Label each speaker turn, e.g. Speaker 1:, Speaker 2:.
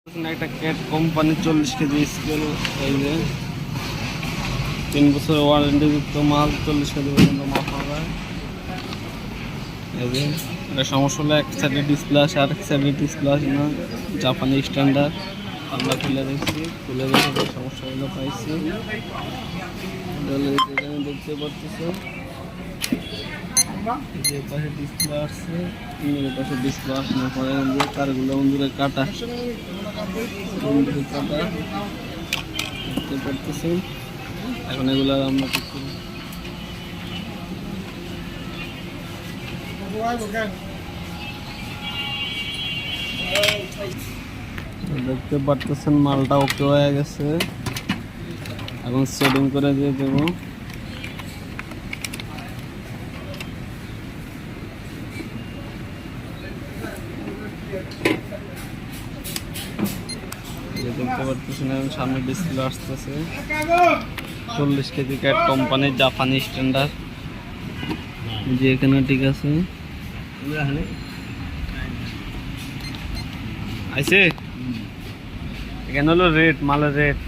Speaker 1: একটা cat company 40 KG scale, এই যে 3 বছর ওয়ারেন্টি যুক্ত মাল, 40 কেজি পর্যন্ত মাপা যায়। এই যে এটা সমস্যা হলো এক সাইডে ডিসপ্লে আসে, আর এক সাইডে ডিসপ্লে আসে না, জাপানি স্ট্যান্ডার্ড। আমরা খুলে দেখছি, খুলে দেখে সমস্যাগুলো পাইছি। এখানে দেখতে পাচ্ছি যে পাশে ডিসপ্লে আসছে, এর পাশে ডিসপ্লে আসে না, পরে যে তারগুলো অন্দরে কাটা দেখতে পারতেছি। এখন এগুলো আমরা কি করি, দেখতে পারতেছেন মালটা ওকে হয়ে গেছে। এখন সেটিং করে দিয়ে দেবো। দেখতে পারতেছেন এখন সামনে ডিসপ্লে আসতেছে। 40 কেজি ক্যাট কোম্পানির জাপানি স্ট্যান্ডার্ড, যে এখানে ঠিক আছে আইছে। এখানে হলো রেট, মালের রেট।